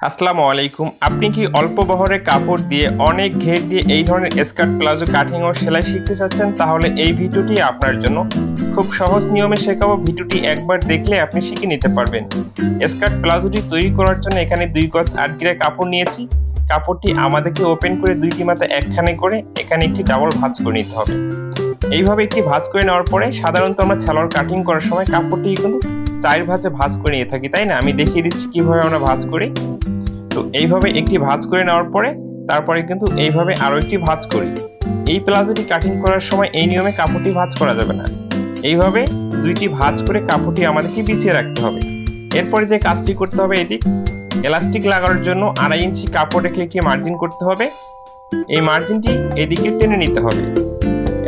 আসসালামু আলাইকুম। আপনি কি অল্প বহরের কাপড় দিয়ে অনেক ঘের দিয়ে এই ধরনের স্কার্ট প্লাজো কাটিং ও সেলাই শিখতে চাচ্ছেন? তাহলে এই ভিডিওটি আপনার জন্য। খুব সহজ নিয়মে শেখাবো। ভিডিওটি একবার দেখলে আপনি শিখে নিতে পারবেন। স্কার্ট প্লাজোটি তৈরি করার জন্য এখানে 2 গজ 8 গিরা কাপড় নিয়েছি। কাপড়টি আমাদেরকে ওপেন করে দুইটি মাথা একখানে করে এখানে একটি ডাবল ভাঁজ করে নিতে হবে। এইভাবে একটি ভাঁজ করে নেওয়ার পরে সাধারণত আমরা সালোয়ার কাটিং করার সময় কাপড়টি কিন্তু 4 ভাঁজে ভাঁজ করে নিয়ে থাকি, তাই না? আমি দেখিয়ে দিচ্ছি কিভাবে আমরা ভাঁজ করি। তো এইভাবে একটি ভাঁজ করে নেওয়ার পরে তারপরে কিন্তু এইভাবে আরো একটি ভাঁজ করি। এই প্লাজোটি কাটিং করার সময় এই নিয়মে কাপড়টি ভাঁজ করা যাবে না। এইভাবে দুইটি ভাঁজ করে কাপড়টি আমাদেরকে বিছিয়ে রাখতে হবে। এরপরে যে কাজটি করতে হবে, এদিক এলাস্টিক লাগানোর জন্য 2.5 ইঞ্চি কাপড় রেখে একটি মার্জিন করতে হবে। এই মার্জিনটি এদিকে টেনে নিতে হবে।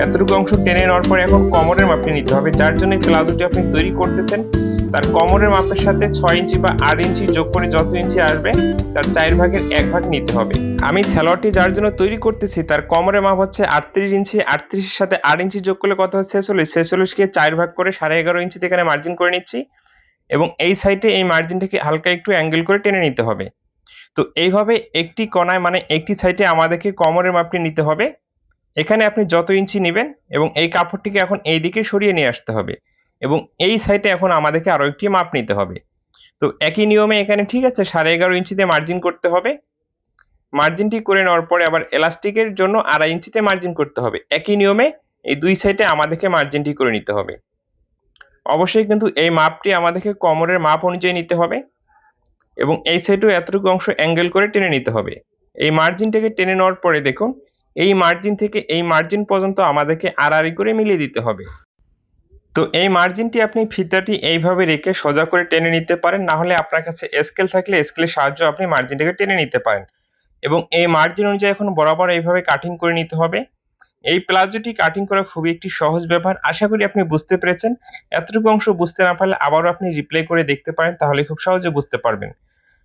এতটুকু অংশ টেনে নেওয়ার পরে এখন কোমরের মাপটি নিতে হবে। যার জন্য এই প্লাজোটি আপনি তৈরি করতেছেন তার কোমরের মাপের সাথে 6 ইঞ্চি বা 8 ইঞ্চি যোগ করে যত ইঞ্চি আসবে তার 4 ভাগের 1 ভাগ নিতে হবে। আমি সালোয়ারটি যার জন্য তৈরি করতেছি তার কোমরের মাপ হচ্ছে 38 ইঞ্চি। 38 এর সাথে 8 ইঞ্চি যোগ করলে কত হচ্ছে? 46। 46 কে 4 ভাগ করে 11.5 ইঞ্চিতে এখানে মার্জিন করে নিচ্ছি এবং এই সাইডে এই মার্জিনটাকে হালকা একটু অ্যাঙ্গেল করে টেনে নিতে হবে। তো এইভাবে একটি কোণায় মানে একটি সাইডে আমাদেরকে কোমরের মাপটি নিতে হবে। এখানে আপনি যত ইঞ্চি নেবেন এবং এই কাপড়টিকে এখন এই দিকে সরিয়ে নিয়ে আসতে হবে এবং এই সাইডে এখন আমাদেরকে আরো একটি মাপ নিতে হবে। তো একই নিয়মে এখানে ঠিক আছে 11.5 ইঞ্চিতে মার্জিন করতে হবে। মার্জিনটি করে নেওয়ার পরে আবার এলাস্টিকের জন্য 2.5 ইঞ্চিতে মার্জিন করতে হবে। একই নিয়মে এই দুই সাইডে আমাদেরকে মার্জিনটি করে নিতে হবে। অবশ্যই কিন্তু এই মাপটি আমাদেরকে কোমরের মাপ অনুযায়ী নিতে হবে এবং এই সাইডেও এতটুকু অংশ অ্যাঙ্গেল করে টেনে নিতে হবে। এই মার্জিনটাকে টেনে নেওয়ার পরে দেখুন এই মার্জিন থেকে এই মার্জিন পর্যন্ত আমাদেরকে আড়াআড়ি করে মিলিয়ে দিতে হবে। তো এই মার্জিনটি আপনি ফিতাটি এইভাবে রেখে সোজা করে টেনে নিতে পারেন, না হলে আপনার কাছে স্কেল থাকলে স্কেলের সাহায্যে আপনি মার্জিনটাকে টেনে নিতে পারেন এবং এই মার্জিন অনুযায়ী এখন বরাবর এইভাবে কাটিং করে নিতে হবে। এই প্লাজোটি কাটিং করা খুবই একটি সহজ ব্যাপার। আশা করি আপনি বুঝতে পেরেছেন। এতটুকু অংশ বুঝতে না পারলে আবারও আপনি রিপ্লে করে দেখতে পারেন, তাহলে খুব সহজে বুঝতে পারবেন।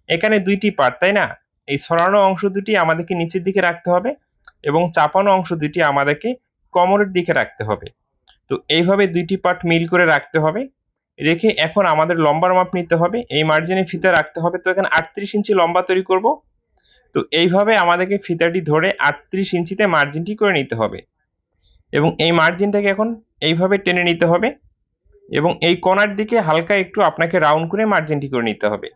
এখানে দুইটি পার্ট, তাই না? এই সরানো অংশ দুটি আমাদেরকে নিচের দিকে রাখতে হবে এবং চাপানো অংশ দুটি আমাদেরকে কোমরের দিকে রাখতে হবে। তো এইভাবে দুইটি পার্ট মিল করে রাখতে হবে। রেখে এখন আমাদের লম্বার মাপ নিতে হবে। এই মার্জিনে ফিতা রাখতে হবে। তো এখানে 38 ইঞ্চি লম্বা তৈরি করব। তো এইভাবে আমাদেরকে ফিতাটি ধরে 38 ইঞ্চিতে মার্জিনটি করে নিতে হবে এবং এই মার্জিনটাকে এখন এইভাবে টেনে নিতে হবে এবং এই কোণার দিকে হালকা একটু আপনাকে রাউন্ড করে মার্জিনটি করে নিতে হবে।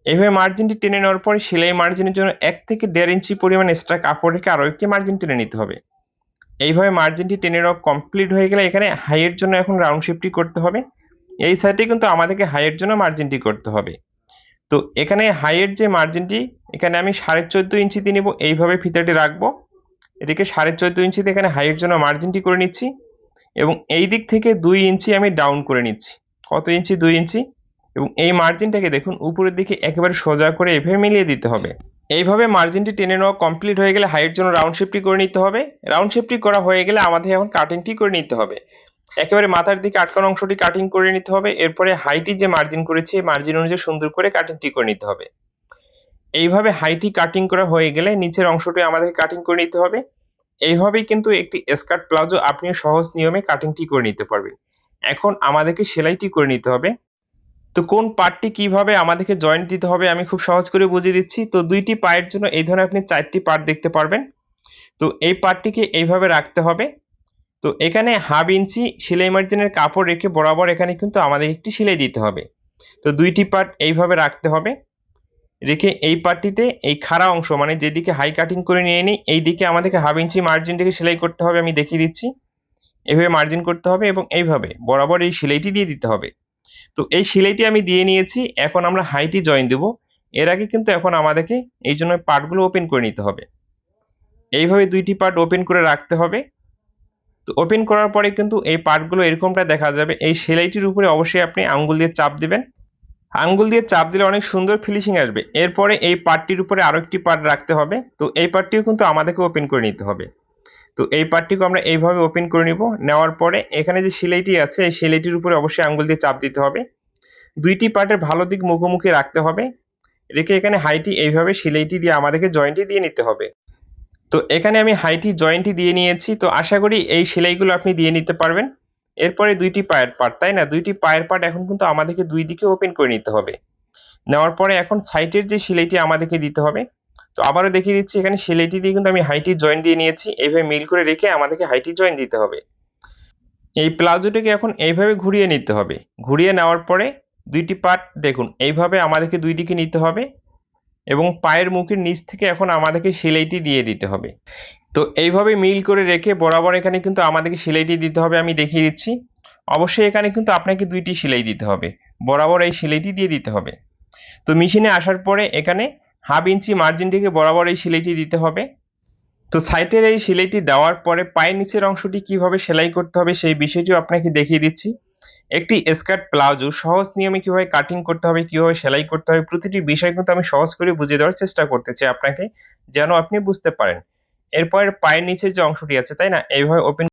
এইভাবে মার্জিনটি টেনে নেওয়ার পরে সেলাই মার্জিনের জন্য 1 থেকে 1.5 ইঞ্চি পরিমাণ এক্সট্রা কাপড় রেখে আরো একটি মার্জিন টেনে নিতে হবে। এইভাবে মার্জিনটি টেনে নেওয়া কমপ্লিট হয়ে গেলে এখানে হাইয়ের জন্য এখন রাউন্ড শেপটি করতে হবে। এই সাইডে কিন্তু আমাদেরকে হাইয়ের জন্য মার্জিনটি করতে হবে। তো এখানে হাইয়ের যে মার্জিনটি এখানে আমি 14.5 ইঞ্চিতে নিব। এইভাবে ফিতাটি রাখবো। এটিকে 14.5 ইঞ্চিতে এখানে হাইয়ের জন্য মার্জিনটি করে নিচ্ছি এবং এই দিক থেকে 2 ইঞ্চি আমি ডাউন করে নিচ্ছি। কত ইঞ্চি? 2 ইঞ্চি। এবং এই মার্জিনটাকে দেখুন উপরের দিকে একেবারে সোজা করে এভাবে মিলিয়ে দিতে হবে। এইভাবে মার্জিনটি টেনে নেওয়া কমপ্লিট হয়ে গেলে হাইয়ের জন্য রাউন্ড শেপটি করে নিতে হবে। রাউন্ড শেপটি করা হয়ে গেলে আমাদের এখন কাটিংটি করে নিতে হবে। একেবারে মাথার দিকে আটকানো অংশটি কাটিং করে নিতে হবে। এরপরে হাইটি যে মার্জিন করেছি এই মার্জিন অনুযায়ী সুন্দর করে কাটিংটি করে নিতে হবে। এইভাবে হাইটি কাটিং করা হয়ে গেলে নিচের অংশটি আমাদেরকে কাটিং করে নিতে হবে। এইভাবেই কিন্তু একটি স্কার্ট প্লাজো আপনি সহজ নিয়মে কাটিংটি করে নিতে পারবেন। এখন আমাদেরকে সেলাইটি করে নিতে হবে। তো কোন পার্টটি কিভাবে আমাদেরকে জয়েন্ট দিতে হবে আমি খুব সহজ করে বুঝিয়ে দিচ্ছি। তো দুইটি পায়ের জন্য এই ধরনের আপনি 4টি পার্ট দেখতে পারবেন। তো এই পার্টটিকে এইভাবে রাখতে হবে। তো এখানে 1/2 ইঞ্চি সেলাই মার্জিনের কাপড় রেখে বরাবর এখানে কিন্তু আমাদের একটি সেলাই দিতে হবে। তো দুইটি পার্ট এইভাবে রাখতে হবে। রেখে এই পার্টটিতে এই খাড়া অংশ মানে যেদিকে হাই কাটিং করে নিয়ে নিই এই দিকে আমাদেরকে 1/2 ইঞ্চি মার্জিন রেখে সেলাই করতে হবে। আমি দেখিয়ে দিচ্ছি। এইভাবে মার্জিন করতে হবে এবং এইভাবে বরাবর এই সেলাইটি দিয়ে দিতে হবে। তো এই সেলাইটি আমি দিয়ে নিয়েছি। এখন আমরা হাইটি জয়েন দেব। এর আগে কিন্তু এখন আমাদেরকে এই জন্য পার্টগুলো ওপেন করে নিতে হবে। এইভাবে দুইটি পার্ট ওপেন করে রাখতে হবে। তো ওপেন করার পরে কিন্তু এই পার্টগুলো এরকমটা দেখা যাবে। এই সেলাইটির উপরে অবশ্যই আপনি আঙ্গুল দিয়ে চাপ দিবেন। আঙ্গুল দিয়ে চাপ দিলে অনেক সুন্দর ফিনিশিং আসবে। এরপরে এই পার্টটির উপরে আরো একটি পার্ট রাখতে হবে। তো এই পার্টটিও কিন্তু আমাদেরকে ওপেন করে নিতে হবে। তো এই পার্টটিকে আমরা এইভাবে ওপেন করে নিব। নেওয়ার পরে এখানে যে সেলাইটি আছে এই সেলাইটির উপরে অবশ্যই আঙ্গুল দিয়ে চাপ দিতে হবে। দুইটি পার্টের ভালো দিক মুখোমুখি রাখতে হবে। রেখে এখানে হাইটি এইভাবে সেলাইটি দিয়ে আমাদেরকে জয়েন্টটি দিয়ে নিতে হবে। তো এখানে আমি হাইটি জয়েন্টটি দিয়ে নিয়েছি। তো আশা করি এই সেলাইগুলো আপনি দিয়ে নিতে পারবেন। এরপরে দুইটি পায়ের পার্ট, তাই না? দুইটি পায়ের পার্ট এখন কিন্তু আমাদেরকে দুই দিকে ওপেন করে নিতে হবে। নেওয়ার পরে এখন সাইটের যে সেলাইটি আমাদেরকে দিতে হবে, তো আবারও দেখিয়ে দিচ্ছি, এখানে সেলাইটি দিয়ে কিন্তু আমি হাইটি জয়েন দিয়ে নিয়েছি। এইভাবে মিল করে রেখে আমাদেরকে হাইটি জয়েন দিতে হবে। এই প্লাজোটাকে এখন এইভাবে ঘুরিয়ে নিতে হবে। ঘুরিয়ে নেওয়ার পরে দুইটি পার্ট দেখুন এইভাবে আমাদেরকে দুই দিকে নিতে হবে এবং পায়ের মুখের নিচ থেকে এখন আমাদেরকে সেলাইটি দিয়ে দিতে হবে। তো এইভাবে মিল করে রেখে বরাবর এখানে কিন্তু আমাদেরকে সেলাইটি দিতে হবে। আমি দেখিয়ে দিচ্ছি। অবশ্যই এখানে কিন্তু আপনাকে দুইটি সেলাই দিতে হবে, বরাবর এই সেলাইটি দিয়ে দিতে হবে। তো মেশিনে আসার পরে এখানে 1/2 ইঞ্চি মার্জিন থেকে বরাবর এই সেলাইটি দিতে হবে। তো সাইটের এই সেলাইটি দেওয়ার পরে পায়ের নিচের অংশটি কিভাবে সেলাই করতে হবে সেই বিষয়টিও আপনাকে দেখিয়ে দিচ্ছি। একটি স্কার্ট প্লাজো সহজ নিয়মে কিভাবে কাটিং করতে হবে, কিভাবে সেলাই করতে হবে, প্রতিটি বিষয় কিন্তু আমি সহজ করে বুঝিয়ে দেওয়ার চেষ্টা করতেছি আপনাকে, যেন আপনি বুঝতে পারেন। এরপর পায়ের নিচের যে অংশটি আছে, তাই না, এইভাবে ওপেন